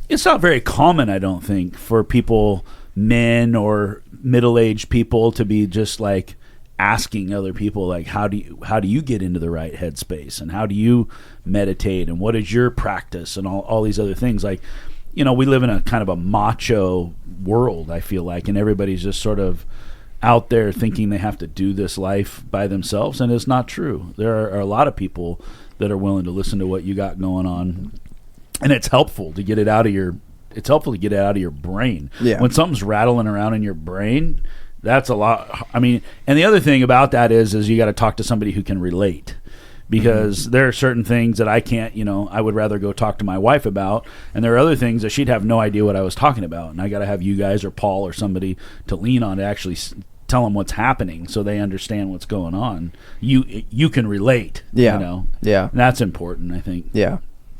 it's not very common, I don't think, for people, men or middle-aged people, to be just like asking other people like, how do you get into the right headspace, and how do you meditate, and what is your practice, and all these other things. Like, we live in a kind of a macho world, I feel like, and everybody's just sort of out there thinking they have to do this life by themselves, and it's not true. There are a lot of people that are willing to listen to what you got going on. And it's helpful to get it out of your brain. Yeah. When something's rattling around in your brain, that's a lot. I mean, and the other thing about that is you got to talk to somebody who can relate, because there are certain things that I can't, I would rather go talk to my wife about. And there are other things that she'd have no idea what I was talking about. And I got to have you guys or Paul or somebody to lean on to actually tell them what's happening so they understand what's going on. You can relate. Yeah. Yeah. And that's important, I think. Yeah.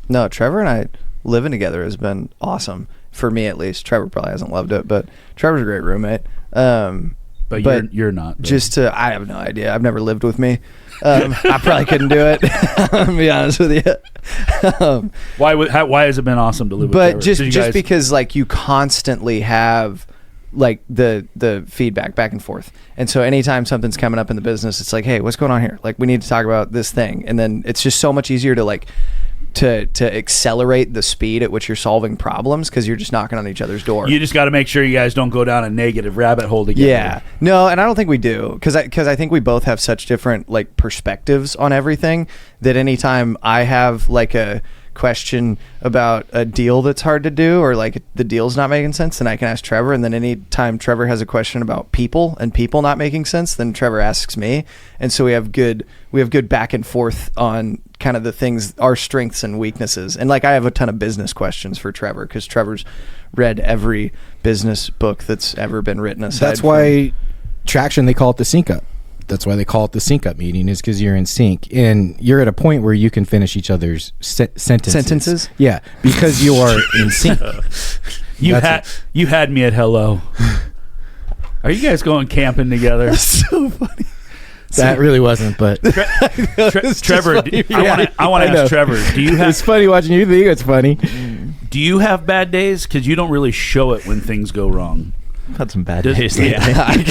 No, Trevor and I living together has been awesome, for me at least. Trevor probably hasn't loved it, but Trevor's a great roommate. But you're not. I have no idea. I've never lived with me. I probably couldn't do it. To be honest with you. Why has it been awesome to live with Trevor? But just because like you constantly have like the feedback back and forth, and so anytime something's coming up in the business, it's like, hey, what's going on here? Like, we need to talk about this thing, and then it's just so much easier to like to accelerate the speed at which you're solving problems, because you're just knocking on each other's door. You just got to make sure you guys don't go down a negative rabbit hole together. Yeah. No, and I don't think we do, because I think we both have such different like perspectives on everything that anytime I have like a question about a deal that's hard to do, or like the deal's not making sense, then I can ask Trevor. And then anytime Trevor has a question about people and people not making sense, then Trevor asks me. And so we have good back and forth on kind of the things, our strengths and weaknesses. And like I have a ton of business questions for Trevor, because Trevor's read every business book that's ever been written. That's why Traction, they call it the sync up. That's why they call it the sync up meeting, is because you're in sync and you're at a point where you can finish each other's sentences. Yeah, because you are in sync. You had me at hello. Are you guys going camping together? That's so funny. That really wasn't, but Trevor, I want to ask Trevor. Do you have? It's funny watching you think it's funny. Do you have bad days? Because you don't really show it when things go wrong. I've had some bad days lately. Yeah, I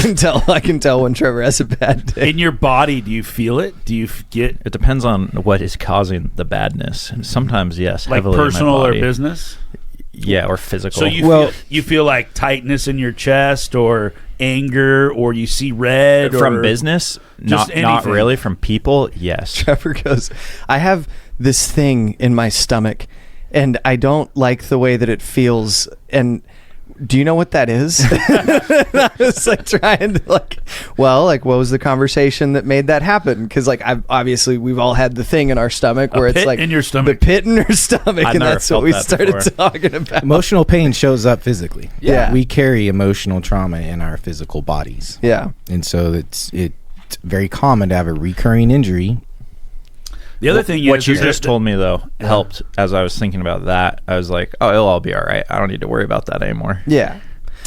can tell when Trevor has a bad day. In your body, do you feel it? Do you get It depends on what is causing the badness. Sometimes, yes, like heavily in my personal or body. business? Yeah, or physical. So you feel like tightness in your chest, or anger, or you see red, from or business, just not anything? really. From people, yes. Trevor goes, I have this thing in my stomach, and I don't like the way that it feels. And do you know what that is? I was like trying to what was the conversation that made that happen? Because we've all had the thing in our stomach where A it's pit like in your stomach. the pit in your stomach, I've and never that's what felt we that started before. talking about. Emotional pain shows up physically. Yeah. We carry emotional trauma in our physical bodies. Yeah. And so it's very common to have a recurring injury. The other thing What is you is just that- told me, though, helped. As I was thinking about that, I was like, oh, it'll all be all right. I don't need to worry about that anymore. Yeah.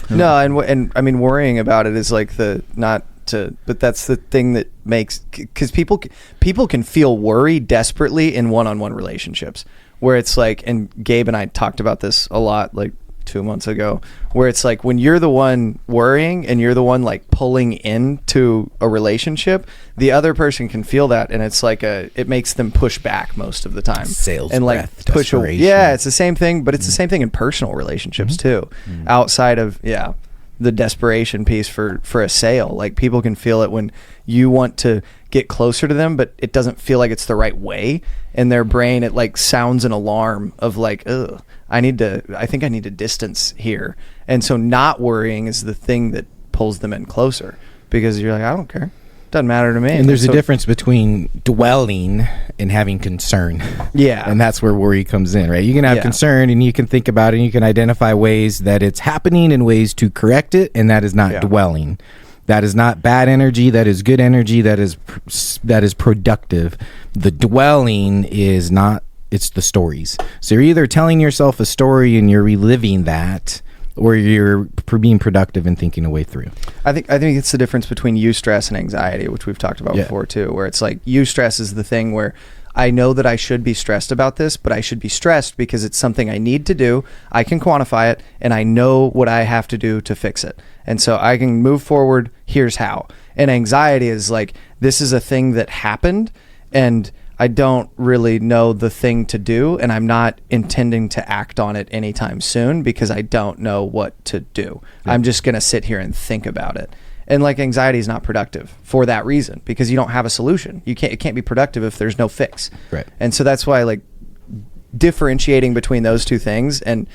No, and I mean, worrying about it is like but that's the thing that makes, because people can feel worry desperately in one-on-one relationships, where it's like, and Gabe and I talked about this a lot, like 2 months ago, where it's like when you're the one worrying and you're the one like pulling into a relationship, the other person can feel that, and it's like it makes them push back most of the time. Sales and like breath, push away. desperation. Yeah, it's the same thing, but it's the same thing in personal relationships too. Outside of the desperation piece for a sale, like people can feel it when you want to get closer to them, but it doesn't feel like it's the right way. In their brain, it like sounds an alarm of like, ugh, I think I need to distance here. And so not worrying is the thing that pulls them in closer, because you're like, I don't care. Doesn't matter to me. And there's so, a difference between dwelling and having concern. Yeah. And that's where worry comes in, right? You can have Yeah. concern and you can think about it and you can identify ways that it's happening and ways to correct it, and that is not Yeah. dwelling. That is not bad energy. That is good energy. That is productive. The dwelling is not. It's the stories. So you're either telling yourself a story and you're reliving that, or you're being productive and thinking a way through. I think it's the difference between eustress and anxiety, which we've talked about before too, where it's like eustress is the thing where I know that I should be stressed about this, but I should be stressed because it's something I need to do. I can quantify it, and I know what I have to do to fix it. And so I can move forward. Here's how. And anxiety is like, this is a thing that happened, and I don't really know the thing to do, and I'm not intending to act on it anytime soon because I don't know what to do. Yeah. I'm just going to sit here and think about it. And like, anxiety is not productive for that reason, because you don't have a solution. It can't be productive if there's no fix. Right. And so that's why, like, differentiating between those two things. And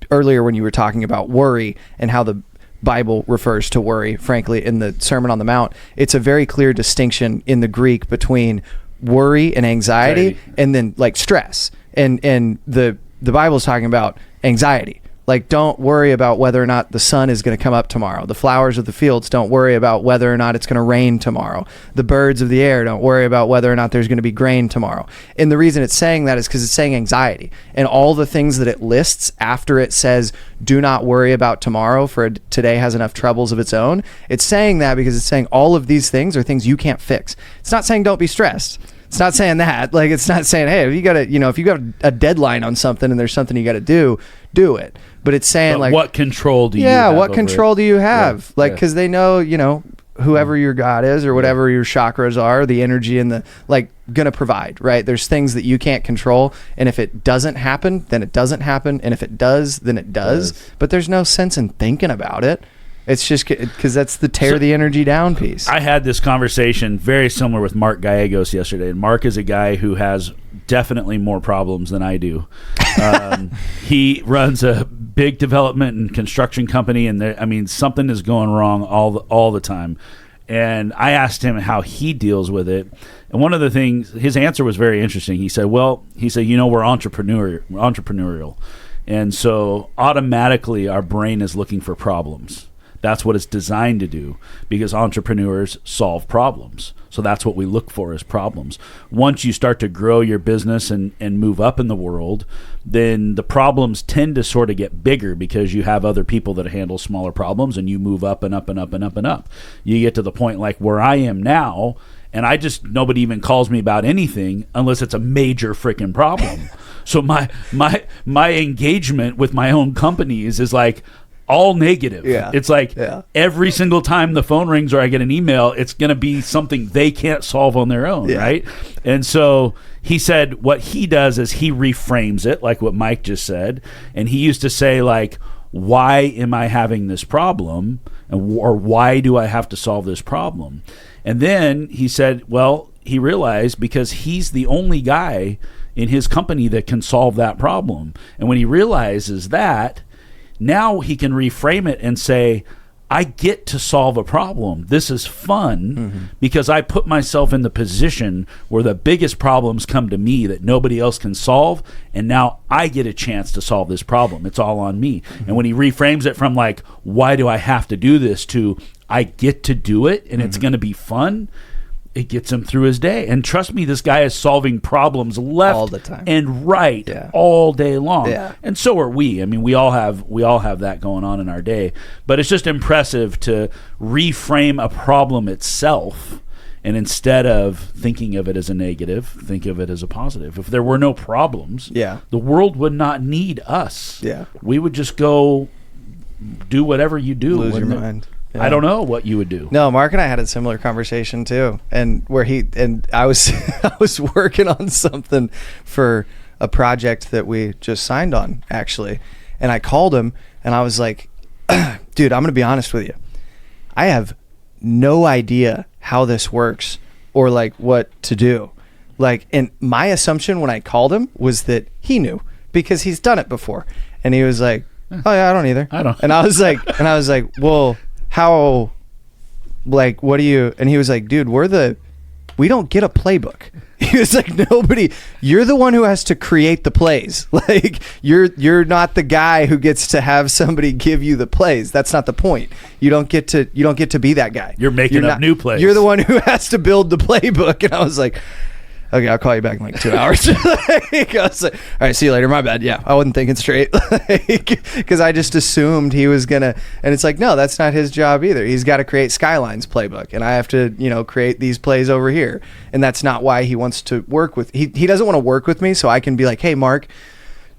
earlier when you were talking about worry and how the Bible refers to worry, frankly, in the Sermon on the Mount, it's a very clear distinction in the Greek between worry and anxiety. And then like stress. And the Bible is talking about anxiety. Like, don't worry about whether or not the sun is going to come up tomorrow. The flowers of the fields, don't worry about whether or not it's going to rain tomorrow. The birds of the air, don't worry about whether or not there's going to be grain tomorrow. And the reason it's saying that is because it's saying anxiety. And all the things that it lists after it says, do not worry about tomorrow, for today has enough troubles of its own. It's saying that because it's saying all of these things are things you can't fix. It's not saying don't be stressed. It's not saying that. Like, it's not saying, hey, if you got a deadline on something and there's something you got to do it. But it's saying, But like, what control do you have? what over control it? do you have? Yeah, Like, yeah. because they know, whoever your God is or whatever your chakras are, the energy and the, like, gonna provide, right? There's things that you can't control, and if it doesn't happen, then it doesn't happen, and if it does, then it does. But there's no sense in thinking about it. It's just because that's the tear the energy down piece. I had this conversation very similar with Mark Gallegos yesterday. And Mark is a guy who has definitely more problems than I do. He runs a big development and construction company, and something is going wrong all the time. And I asked him how he deals with it. And one of the things, his answer was very interesting. He said, we're entrepreneurial. And so automatically our brain is looking for problems. That's what it's designed to do, because entrepreneurs solve problems. So that's what we look for, is problems. Once you start to grow your business and move up in the world, then the problems tend to sort of get bigger because you have other people that handle smaller problems, and you move up and up and up and up and up. You get to the point like where I am now, and nobody even calls me about anything unless it's a major freaking problem. So my engagement with my own companies is like all negative. Yeah. It's like every single time the phone rings or I get an email, it's going to be something they can't solve on their own, right? And so he said what he does is he reframes it, like what Mike just said. And he used to say, like, why am I having this problem? Or why do I have to solve this problem? And then he said, well, he realized because he's the only guy in his company that can solve that problem. And when he realizes that, now he can reframe it and say, I get to solve a problem. This is fun because I put myself in the position where the biggest problems come to me that nobody else can solve, and now I get a chance to solve this problem. It's all on me. And when he reframes it from like, why do I have to do this, to I get to do it and it's going to be fun, it gets him through his day. And trust me, this guy is solving problems left all the time and right all day long. Yeah. And so are we. I mean, we all have that going on in our day. But it's just impressive to reframe a problem itself, and instead of thinking of it as a negative, think of it as a positive. If there were no problems, the world would not need us. Yeah. We would just go do whatever you do. Lose your mind. I don't know what you would do. No, Mark and I had a similar conversation too, and where I was I was working on something for a project that we just signed on, actually, and I called him and I was like, dude, I'm gonna be honest with you, I have no idea how this works or like what to do. Like, and my assumption when I called him was that he knew because he's done it before, and he was like, oh yeah, I don't either. I don't. And I was like, well, how, like, what do you, and he was like, dude, we don't get a playbook. He was like, you're the one who has to create the plays. Like, you're not the guy who gets to have somebody give you the plays. That's not the point. You don't get to be that guy. You're making up new plays. You're the one who has to build the playbook. And I was like, okay, I'll call you back in like 2 hours. I was like, all right, see you later. My bad. Yeah, I wasn't thinking straight. Because I just assumed he was going to. And it's like, no, that's not his job either. He's got to create Skyline's playbook. And I have to, create these plays over here. And that's not why he wants to work with. He doesn't want to work with me so I can be like, hey, Mark,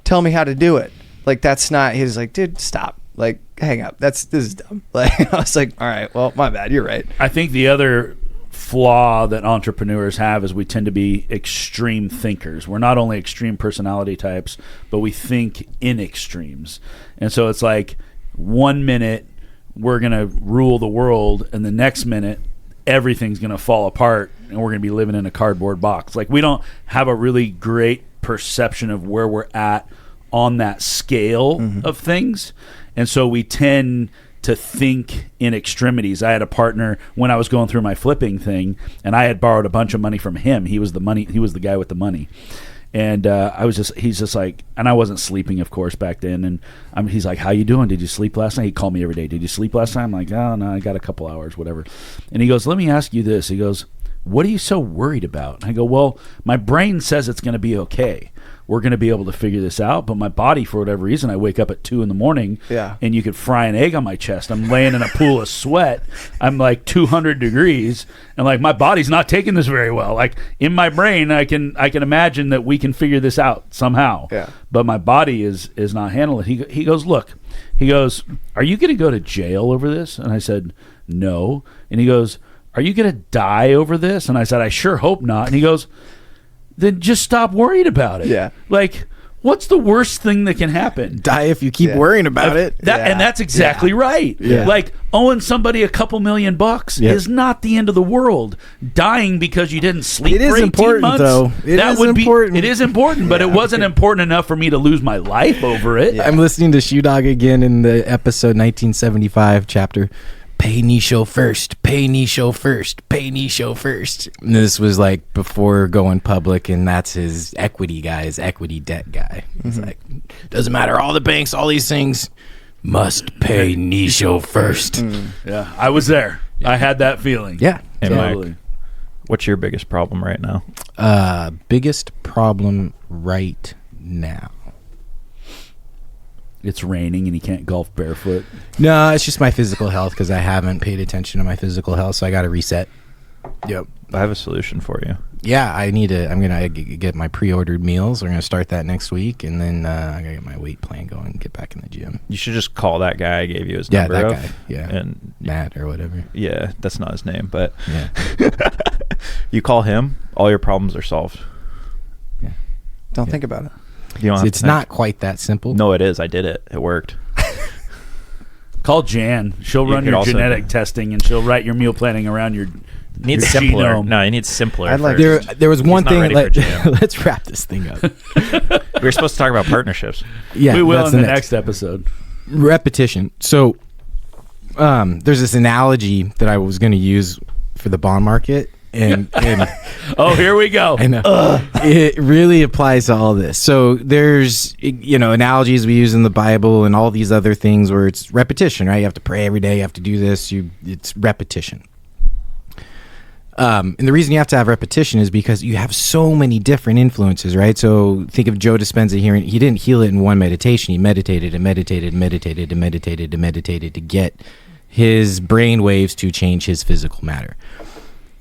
tell me how to do it. Like, that's not. He's like, dude, stop. Like, hang up. This is dumb. Like, I was like, all right, well, my bad. You're right. I think the other flaw that entrepreneurs have is we tend to be extreme thinkers. We're not only extreme personality types, but we think in extremes. And so it's like 1 minute we're going to rule the world, and the next minute everything's going to fall apart and we're going to be living in a cardboard box. Like, we don't have a really great perception of where we're at on that scale of things. And so we tend to think in extremities. I had a partner when I was going through my flipping thing, and I had borrowed a bunch of money from him. He was the guy with the money. And he's just like, and I wasn't sleeping, of course, back then. And he's like, how you doing? Did you sleep last night? He called me every day. Did you sleep last night? I'm like, oh, no, I got a couple hours, whatever. And he goes, let me ask you this. He goes, what are you so worried about? And I go, well, my brain says it's going to be okay. We're going to be able to figure this out. But my body, for whatever reason, I wake up at 2 a.m. And you could fry an egg on my chest. I'm laying in a pool of sweat. I'm like 200 degrees. And like, my body's not taking this very well. Like, in my brain, I can imagine that we can figure this out somehow. Yeah. But my body is not handling it. He goes, look, are you going to go to jail over this? And I said, no. And he goes, are you going to die over this? And I said, I sure hope not. And he goes, then just stop worrying about it. Yeah. Like, what's the worst thing that can happen? Die if you keep worrying about it. And that's exactly right. Yeah. Like, owing somebody a couple $1,000,000 is not the end of the world. Dying because you didn't sleep for 18 months, though. It is important, but it wasn't important enough for me to lose my life over it. I'm listening to Shoe Dog again in the episode 1975 chapter. Pay Nisho first, pay Nisho first, pay Nisho first. And this was like before going public, and that's his equity guy, his equity debt guy. He's like, doesn't matter, all the banks, all these things, must pay Nisho first. Yeah, I was there. I had that feeling. Yeah. Hey, totally. Mike, what's your biggest problem right now? Biggest problem right now. It's raining and you can't golf barefoot. No, it's just my physical health because I haven't paid attention to my physical health, so I got to reset. Yep. I have a solution for you. Yeah, I'm gonna get my pre-ordered meals. We're gonna start that next week, and then I gotta get my weight plan going and get back in the gym. You should just call that guy I gave you his number. Yeah, that guy. Yeah, and Matt or whatever. Yeah, that's not his name, but Yeah. you call him, all your problems are solved. Yeah. Don't think about it. You don't have It's to not quite that simple. No, it is. I did it. It worked. Call Jan. She'll You run could your also- genetic testing, and she'll write your meal planning around your Needs your simpler. genome. No, he needs simpler. I'd like first. There was one not thing. ready for jam. Let's wrap this thing up. We were supposed to talk about partnerships. Yeah, we will that's in the next episode. repetition. So, there's this analogy that I was going to use for the bond market, and Oh, here we go. I know it really applies to all this. So there's analogies we use in the Bible and all these other things where it's repetition, right? You have to pray every day. You have to do this. It's repetition. And the reason you have to have repetition is because you have so many different influences, right? So think of Joe Dispenza here. He didn't heal it in one meditation. He meditated and meditated and meditated and meditated and meditated to get his brain waves to change his physical matter.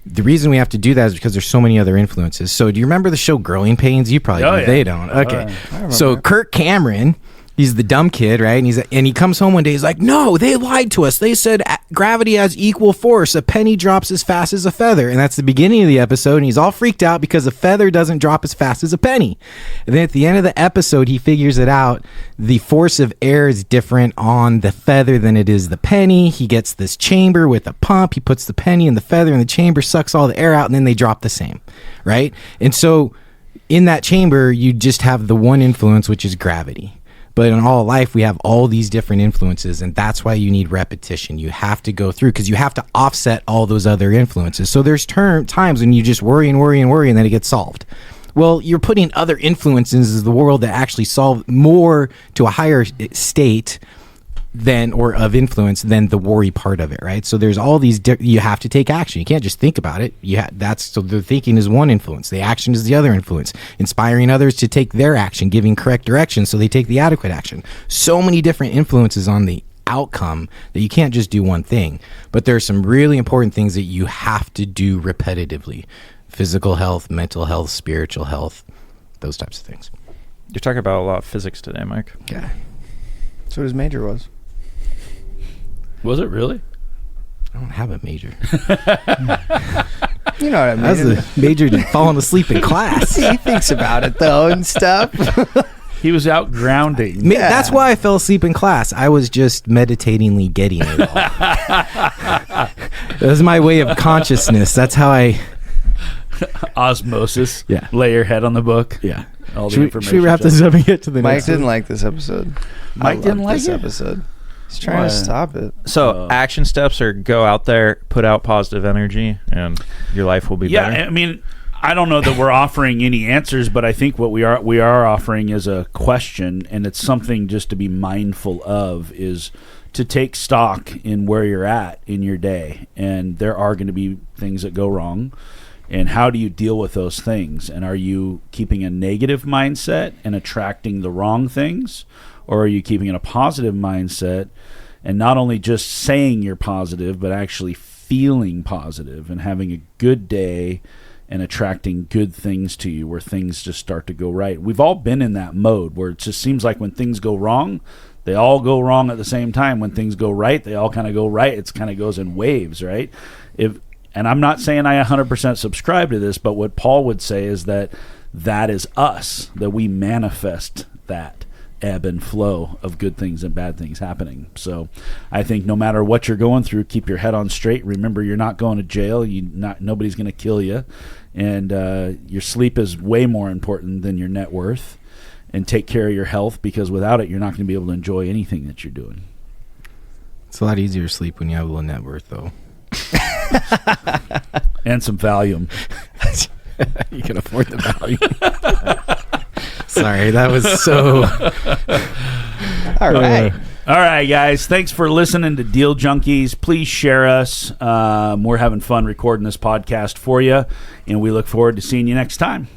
The reason we have to do that is because there's so many other influences. So do you remember the show Growing Pains? You probably do. Yeah. They don't. Okay. I remember. So Kirk Cameron, he's the dumb kid, right? And he comes home one day. He's like, "No, they lied to us. They said gravity has equal force. A penny drops as fast as a feather." And that's the beginning of the episode. And he's all freaked out because a feather doesn't drop as fast as a penny. And then at the end of the episode, he figures it out. The force of air is different on the feather than it is the penny. He gets this chamber with a pump. He puts the penny in the feather, and the chamber sucks all the air out, and then they drop the same, right? And so in that chamber, you just have the one influence, which is gravity. But in all life, we have all these different influences, and that's why you need repetition. You have to go through, because you have to offset all those other influences. So there's times when you just worry and worry and worry, and then it gets solved. Well, you're putting other influences in the world that actually solve more to a higher state of influence than the worry part of it, right? So there's all these you have to take action. You can't just think about it. So the thinking is one influence, the action is the other influence, inspiring others to take their action, giving correct direction so they take the adequate action. So many different influences on the outcome that you can't just do one thing. But there's some really important things that you have to do repetitively: physical health, mental health, spiritual health, those types of things. You're talking about a lot of physics today, Mike. Yeah. That's what his major was. Was it really? I don't have a major. You know what I mean? I was a major falling asleep in class. He thinks about it though and stuff. He was out grounding. Yeah. That's why I fell asleep in class. I was just meditatingly getting it all. That was my way of consciousness. That's how I... Osmosis. Yeah. Lay your head on the book. Yeah. All the Should information. we wrap this up and get to the Mike next didn't one? like this episode. Mike I didn't loved like this it? episode. He's trying Why? to stop it. So action steps are go out there, put out positive energy, and your life will be better. I mean, I don't know that we're offering any answers, but I think what we are offering is a question, and it's something just to be mindful of, is to take stock in where you're at in your day. And there are going to be things that go wrong. And how do you deal with those things? And are you keeping a negative mindset and attracting the wrong things? Or are you keeping a positive mindset and not only just saying you're positive, but actually feeling positive and having a good day and attracting good things to you where things just start to go right? We've all been in that mode where it just seems like when things go wrong, they all go wrong at the same time. When things go right, they all kind of go right. It kind of goes in waves, right? And I'm not saying I 100% subscribe to this, but what Paul would say is that is us, that we manifest that ebb and flow of good things and bad things happening. So I think no matter what you're going through, keep your head on straight. Remember, you're not going to jail. Nobody's going to kill you. And your sleep is way more important than your net worth. And take care of your health, because without it, you're not going to be able to enjoy anything that you're doing. It's a lot easier to sleep when you have a low net worth, though. And some Valium. You can afford the Valium. Sorry, that was so... All right. All right, guys. Thanks for listening to Deal Junkies. Please share us. We're having fun recording this podcast for you, and we look forward to seeing you next time.